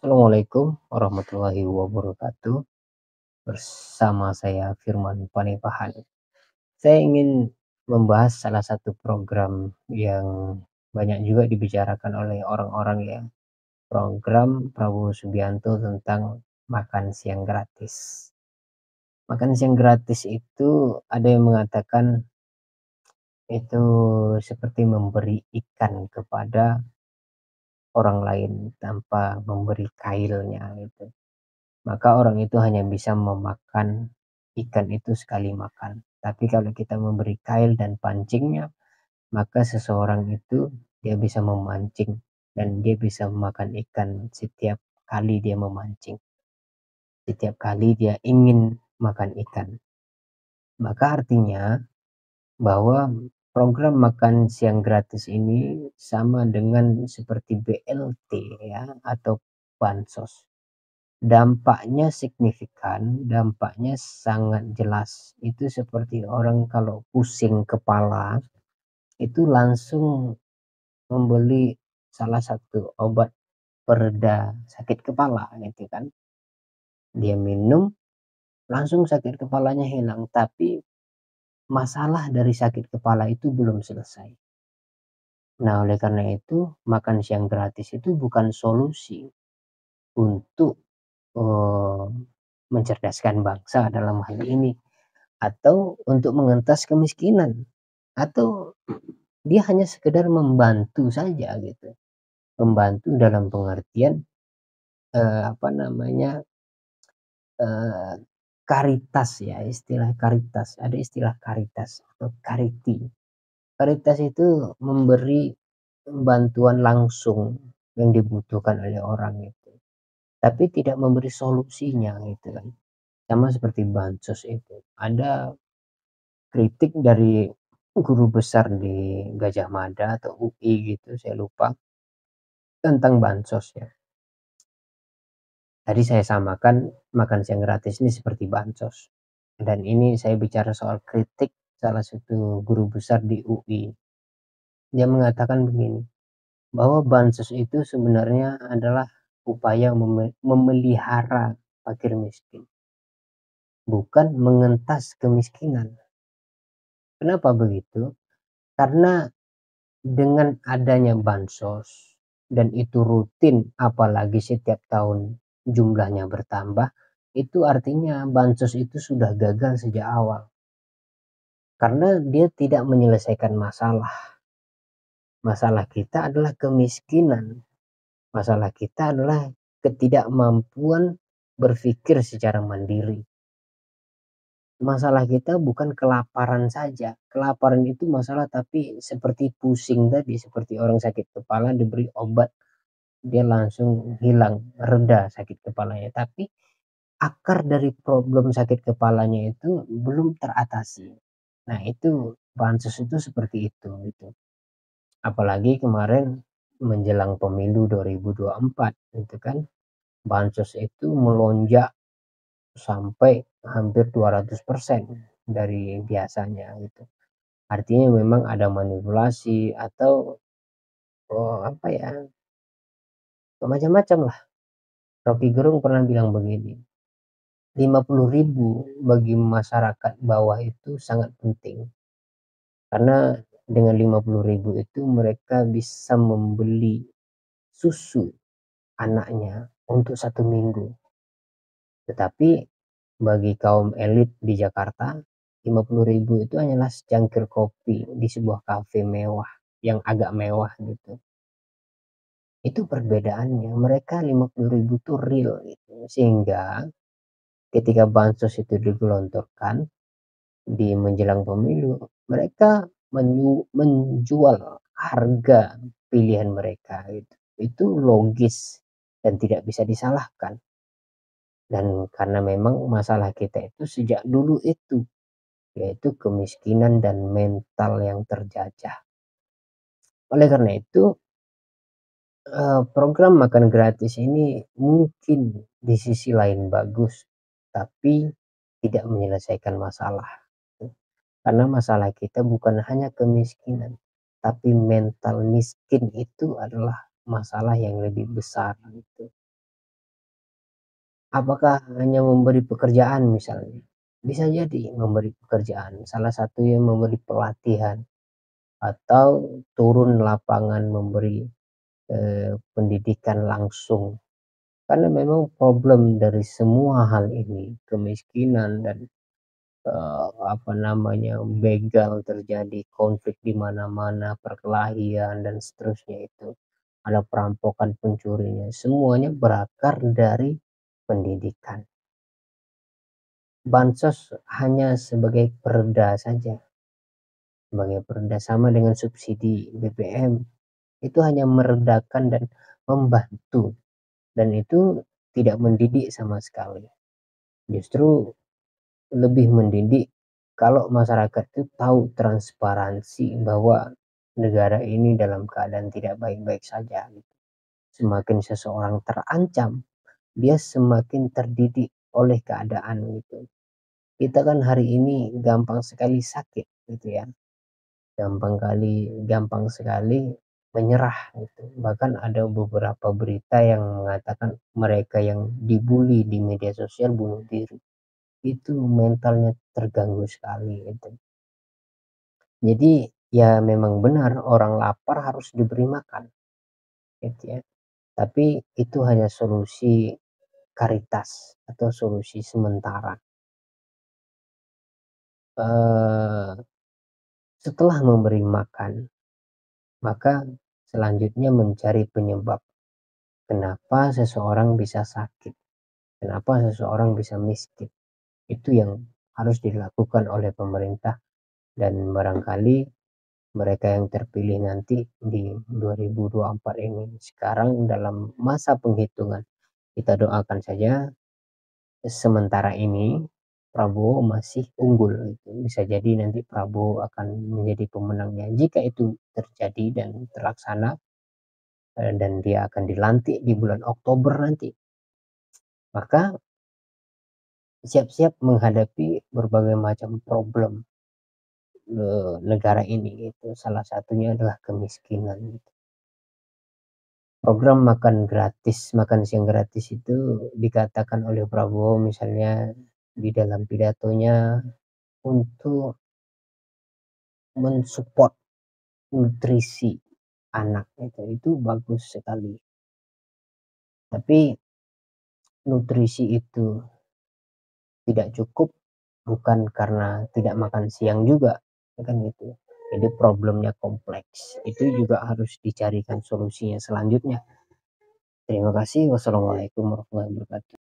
Assalamualaikum warahmatullahi wabarakatuh. Bersama saya Firman Panipahan. Saya ingin membahas salah satu program yang banyak juga dibicarakan oleh orang-orang ya. Program Prabowo Subianto tentang makan siang gratis. Makan siang gratis itu ada yang mengatakan itu seperti memberi ikan kepada orang lain tanpa memberi kailnya gitu. Maka orang itu hanya bisa memakan ikan itu sekali makan. Tapi kalau kita memberi kail dan pancingnya, maka seseorang itu dia bisa memancing dan dia bisa memakan ikan setiap kali dia memancing. Setiap kali dia ingin makan ikan. Maka artinya bahwa program makan siang gratis ini sama dengan seperti BLT ya atau bansos. Dampaknya signifikan, dampaknya sangat jelas. Itu seperti orang kalau pusing kepala, itu langsung membeli salah satu obat pereda sakit kepala gitu kan. Dia minum, langsung sakit kepalanya hilang, tapi masalah dari sakit kepala itu belum selesai. Nah, oleh karena itu, makan siang gratis itu bukan solusi untuk eh, mencerdaskan bangsa dalam hal ini. Atau untuk mengentas kemiskinan, atau dia hanya sekedar membantu saja gitu. Membantu dalam pengertian, apa namanya, eee, karitas ya, istilah karitas, ada istilah karitas atau kariti. Karitas itu memberi bantuan langsung yang dibutuhkan oleh orang itu, tapi tidak memberi solusinya gitu kan. Sama seperti bansos itu, ada kritik dari guru besar di Gajah Mada atau UI gitu, saya lupa, tentang bansos ya. Tadi saya samakan makan siang gratis ini seperti bansos. Dan ini saya bicara soal kritik salah satu guru besar di UI. Dia mengatakan begini, bahwa bansos itu sebenarnya adalah upaya memelihara fakir miskin, bukan mengentas kemiskinan. Kenapa begitu? Karena dengan adanya bansos dan itu rutin apalagi setiap tahun jumlahnya bertambah, itu artinya bansos itu sudah gagal sejak awal. Karena dia tidak menyelesaikan masalah. Masalah kita adalah kemiskinan. Masalah kita adalah ketidakmampuan berpikir secara mandiri. Masalah kita bukan kelaparan saja. Kelaparan itu masalah tapi seperti pusing tadi, seperti orang sakit kepala diberi obat dia langsung hilang, reda sakit kepalanya. Tapi akar dari problem sakit kepalanya itu belum teratasi. Nah, itu bansos itu seperti itu gitu. Apalagi kemarin menjelang pemilu 2024 gitu kan. Bansos itu melonjak sampai hampir 200% dari biasanya gitu. Artinya memang ada manipulasi atau apa ya, macam-macam lah. Rocky Gerung pernah bilang begini, 50.000 bagi masyarakat bawah itu sangat penting. Karena dengan 50.000 itu mereka bisa membeli susu anaknya untuk 1 minggu. Tetapi bagi kaum elit di Jakarta, 50.000 itu hanyalah secangkir kopi di sebuah kafe mewah yang agak mewah gitu. Itu perbedaannya. Mereka 50.000 itu real gitu. Sehingga ketika bansos itu digelontorkan di menjelang pemilu, mereka menjual harga pilihan mereka gitu. Itu logis dan tidak bisa disalahkan. Dan karena memang masalah kita itu sejak dulu itu, yaitu kemiskinan dan mental yang terjajah. Oleh karena itu, program makan gratis ini mungkin di sisi lain bagus, tapi tidak menyelesaikan masalah. Karena masalah kita bukan hanya kemiskinan, tapi mental miskin itu adalah masalah yang lebih besar gitu. Apakah hanya memberi pekerjaan misalnya? Bisa jadi memberi pekerjaan, salah satunya memberi pelatihan atau turun lapangan memberi, pendidikan langsung. Karena memang problem dari semua hal ini, kemiskinan dan, apa namanya, begal terjadi, konflik di mana-mana, perkelahian dan seterusnya itu, ada perampokan, pencurian, semuanya berakar dari pendidikan. Bansos hanya sebagai pereda saja, sebagai pereda, sama dengan subsidi BBM, itu hanya meredakan dan membantu, dan itu tidak mendidik sama sekali. Justru lebih mendidik kalau masyarakat itu tahu transparansi bahwa negara ini dalam keadaan tidak baik-baik saja gitu. Semakin seseorang terancam, dia semakin terdidik oleh keadaan gitu. Kita kan hari ini gampang sekali sakit gitu ya, gampang sekali menyerah gitu. Bahkan ada beberapa berita yang mengatakan mereka yang dibully di media sosial bunuh diri. Itu mentalnya terganggu sekali itu. Jadi ya memang benar orang lapar harus diberi makan gitu ya. Tapi itu hanya solusi karitas atau solusi sementara. Eh, Setelah memberi makan, maka selanjutnya mencari penyebab kenapa seseorang bisa sakit, kenapa seseorang bisa miskin. Itu yang harus dilakukan oleh pemerintah, dan barangkali mereka yang terpilih nanti di 2024 ini. Sekarang dalam masa penghitungan, kita doakan saja sementara ini Prabowo masih unggul gitu. Bisa jadi nanti Prabowo akan menjadi pemenangnya. Jika itu terjadi dan terlaksana, dan dia akan dilantik di bulan Oktober nanti, maka siap-siap menghadapi berbagai macam problem negara ini gitu. Salah satunya adalah kemiskinan gitu. Program makan siang gratis itu dikatakan oleh Prabowo misalnya di dalam pidatonya untuk mensupport nutrisi anak itu bagus sekali. Tapi nutrisi itu tidak cukup bukan karena tidak makan siang juga, ya kan gitu. Jadi problemnya kompleks. Itu juga harus dicarikan solusinya selanjutnya. Terima kasih. Wassalamualaikum warahmatullahi wabarakatuh.